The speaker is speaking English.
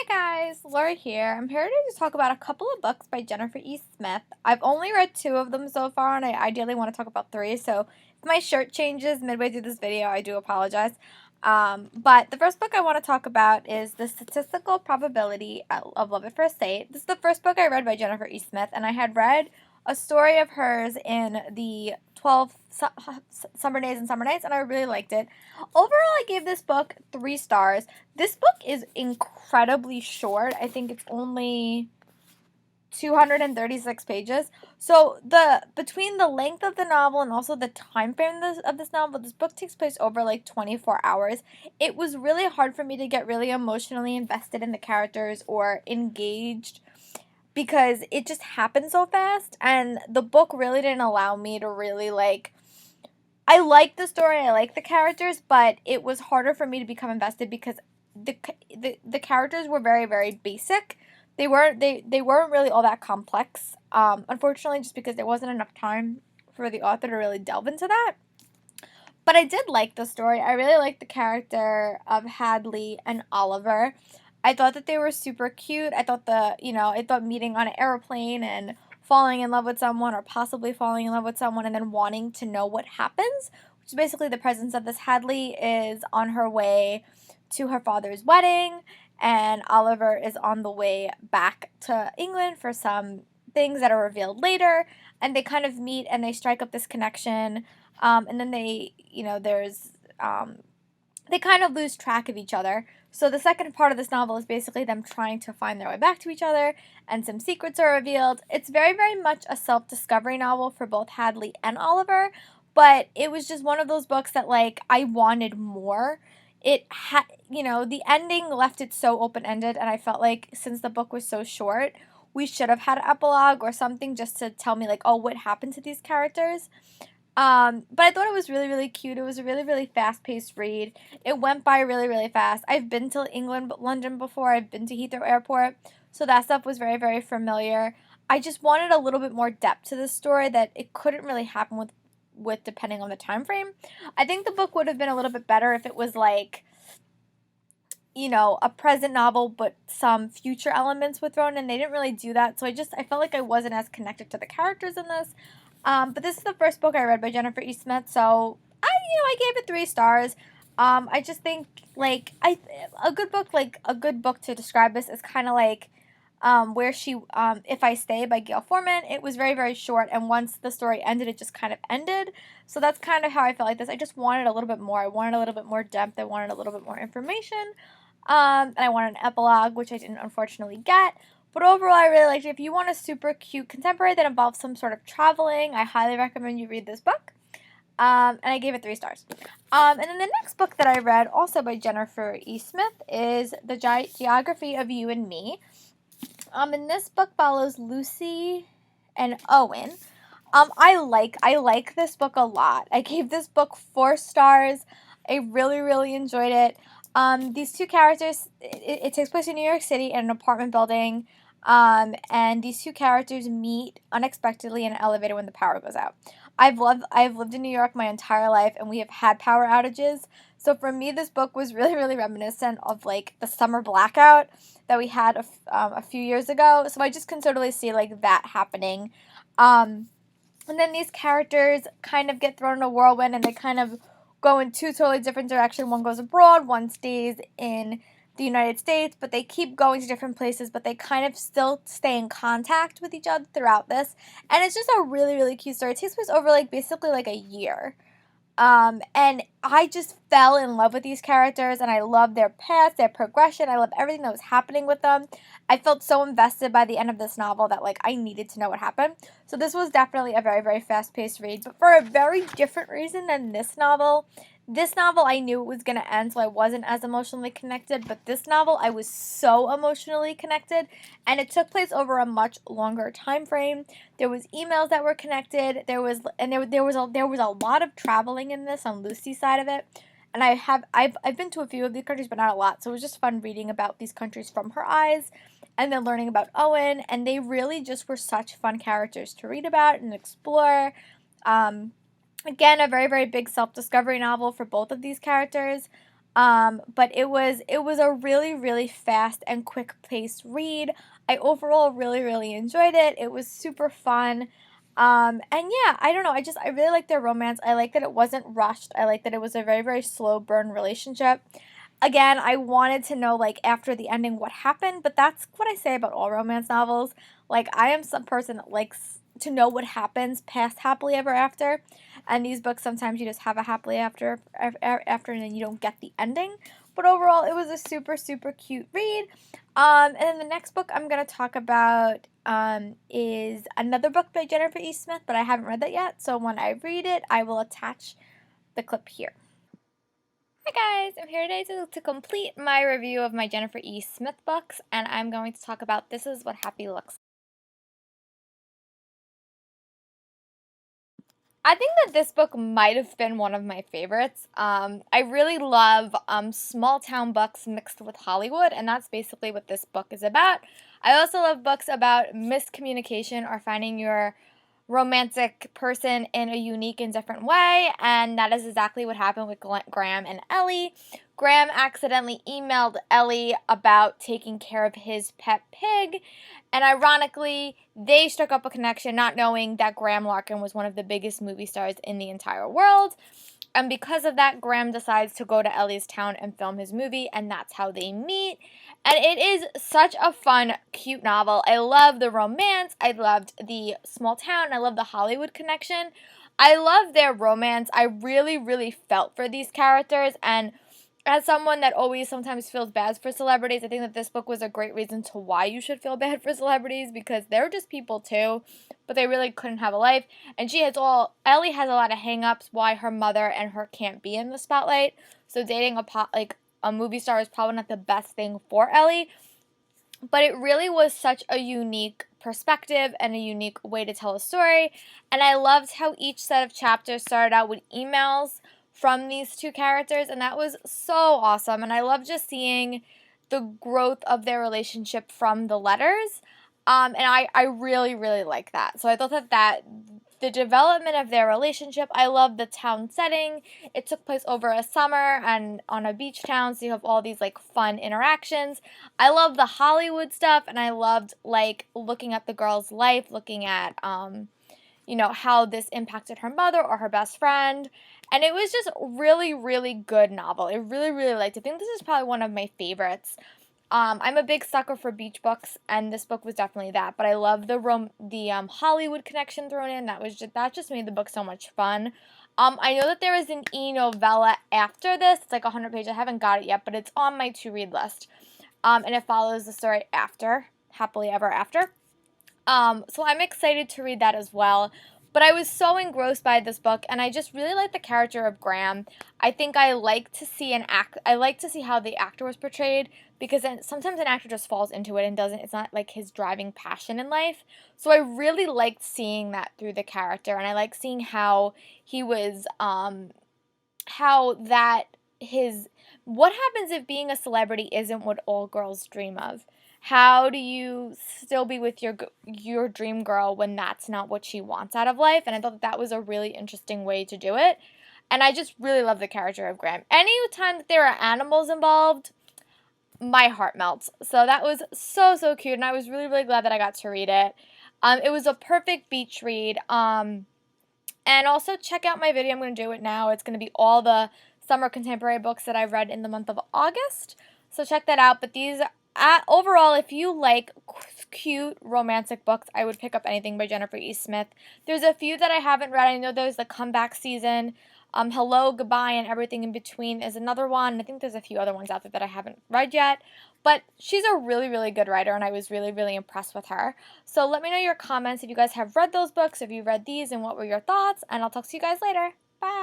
Guys, Laura here. I'm here to just talk about a couple of books by Jenifer E. Smith. I've only read two of them so far, and I ideally want to talk about three, so if my shirt changes midway through this video, I do apologize. But the first book I want to talk about is The Statistical Probability of Love at First Sight. This is the first book I read by Jenifer E. Smith, and I had read a story of hers in the 12 Summer Days and Summer Nights, and I really liked it. Overall, I gave this book 3 stars. This book is incredibly short. I think it's only 236 pages. So between the length of the novel and also the time frame of this novel, this book takes place over like 24 hours. It was really hard for me to get really emotionally invested in the characters or engaged because it just happened so fast, and the book really didn't allow me to really I like the story, I like the characters, but it was harder for me to become invested because the characters were very, very basic. They weren't really all that complex. Unfortunately, just because there wasn't enough time for the author to really delve into that. But I did like the story. I really liked the character of Hadley and Oliver. I thought that they were super cute. I thought meeting on an airplane and falling in love with someone or possibly falling in love with someone and then wanting to know what happens, which is basically the presence of this. Hadley is on her way to her father's wedding, and Oliver is on the way back to England for some things that are revealed later, and they kind of meet and they strike up this connection, and then they kind of lose track of each other. So the second part of this novel is basically them trying to find their way back to each other, and some secrets are revealed. It's very, very much a self-discovery novel for both Hadley and Oliver, but it was just one of those books that, I wanted more. It had, the ending left it so open-ended, and I felt like since the book was so short, we should have had an epilogue or something just to tell me, oh, what happened to these characters. But I thought it was really, really cute. It was a really, really fast-paced read. It went by really, really fast. I've been to London before. I've been to Heathrow Airport, so that stuff was very, very familiar. I just wanted a little bit more depth to the story that it couldn't really happen with depending on the time frame. I think the book would have been a little bit better if it was a present novel, but some future elements were thrown in. They didn't really do that, so I felt like I wasn't as connected to the characters in this. But this is the first book I read by Jenifer E. Smith, so I gave it 3 stars. I just think a good book to describe this is kind of where she If I Stay by Gail Forman. It was very, very short, and once the story ended, it just kind of ended. So that's kind of how I felt like this. I just wanted a little bit more. I wanted a little bit more depth. I wanted a little bit more information. And I wanted an epilogue, which I didn't unfortunately get. But overall, I really liked it. If you want a super cute contemporary that involves some sort of traveling, I highly recommend you read this book. And I gave it 3 stars. And then the next book that I read, also by Jenifer E. Smith, is The Geography of You and Me. And this book follows Lucy and Owen. I like this book a lot. I gave this book 4 stars. I really, really enjoyed it. These two characters, it takes place in New York City in an apartment building, and these two characters meet unexpectedly in an elevator when the power goes out. I've lived in New York my entire life, and we have had power outages, so for me, this book was really, really reminiscent of, the summer blackout that we had a few years ago, so I just can totally see, that happening. And then these characters kind of get thrown in a whirlwind, and they kind of go in 2 totally different directions. One goes abroad, one stays in the United States, but they keep going to different places, but they kind of still stay in contact with each other throughout this. And it's just a really, really cute story. It takes place over basically a year. And I just fell in love with these characters, and I love their past, their progression. I love everything that was happening with them. I felt so invested by the end of this novel that, I needed to know what happened. So this was definitely a very, very fast-paced read, but for a very different reason than this novel. This novel, I knew it was going to end, so I wasn't as emotionally connected, but this novel, I was so emotionally connected, and it took place over a much longer time frame. There was emails that were connected, there was a lot of traveling in this on Lucy's side of it, and I've been to a few of these countries, but not a lot, so it was just fun reading about these countries from her eyes, and then learning about Owen, and they really just were such fun characters to read about and explore. Again, a very, very big self-discovery novel for both of these characters. But it was a really, really fast and quick paced read. I overall really, really enjoyed it. It was super fun. And yeah, I don't know. I really like their romance. I like that it wasn't rushed. I like that it was a very, very slow burn relationship. Again, I wanted to know, like, after the ending what happened, but that's what I say about all romance novels. Like, I am some person that likes to know what happens past happily ever after. And these books, sometimes you just have a happily after and then you don't get the ending. But overall, it was a super, super cute read. And then the next book I'm going to talk about is another book by Jennifer E. Smith, but I haven't read that yet. So when I read it, I will attach the clip here. Hi guys, I'm here today to complete my review of my Jennifer E. Smith books, and I'm going to talk about This Is What Happy Looks Like. I think that this book might have been one of my favorites. I really love small town books mixed with Hollywood, and that's basically what this book is about. I also love books about miscommunication or finding your romantic person in a unique and different way, and that is exactly what happened with Graham and Ellie. Graham accidentally emailed Ellie about taking care of his pet pig, and ironically, they struck up a connection not knowing that Graham Larkin was one of the biggest movie stars in the entire world. And because of that, Graham decides to go to Ellie's town and film his movie, and that's how they meet. And it is such a fun, cute novel. I love the romance. I loved the small town. I love the Hollywood connection. I love their romance. I really, really felt for these characters. And as someone that always sometimes feels bad for celebrities, I think that this book was a great reason to why you should feel bad for celebrities, because they're just people too, but they really couldn't have a life. And Ellie has a lot of hang-ups why her mother and her can't be in the spotlight. So dating a movie star is probably not the best thing for Ellie. But it really was such a unique perspective and a unique way to tell a story. And I loved how each set of chapters started out with emails from these two characters, and that was so awesome. And I love just seeing the growth of their relationship from the letters. And I really, really like that. So I thought that the development of their relationship, I love the town setting. It took place over a summer and on a beach town, so you have all these like fun interactions. I love the Hollywood stuff, and I loved like looking at the girl's life, looking at how this impacted her mother or her best friend. And it was just really, really good novel. I really, really liked it. I think this is probably one of my favorites. I'm a big sucker for beach books, and this book was definitely that. But I love the Hollywood connection thrown in. That just made the book so much fun. I know that there is an e-novella after this. It's like 100 pages. I haven't got it yet, but it's on my to-read list. And it follows the story after Happily Ever After. So I'm excited to read that as well. But I was so engrossed by this book, and I just really like the character of Graham. I think I like to see how the actor was portrayed, because sometimes an actor just falls into it and it's not like his driving passion in life. So I really liked seeing that through the character, and I like seeing how he was, what happens if being a celebrity isn't what all girls dream of? How do you still be with your dream girl when that's not what she wants out of life? And I thought that was a really interesting way to do it. And I just really love the character of Graham. Any time that there are animals involved, my heart melts. So that was so, so cute, and I was really, really glad that I got to read it. It was a perfect beach read. And also check out my video. I'm going to do it now. It's going to be all the summer contemporary books that I've read in the month of August. So check that out. But overall, if you like cute romantic books, I would pick up anything by Jennifer E. Smith. There's a few that I haven't read. I know there's the Comeback Season. Hello, Goodbye, and Everything in Between is another one. I think there's a few other ones out there that I haven't read yet. But she's a really, really good writer, and I was really, really impressed with her. So let me know your comments if you guys have read those books, if you read these, and what were your thoughts. And I'll talk to you guys later. Bye!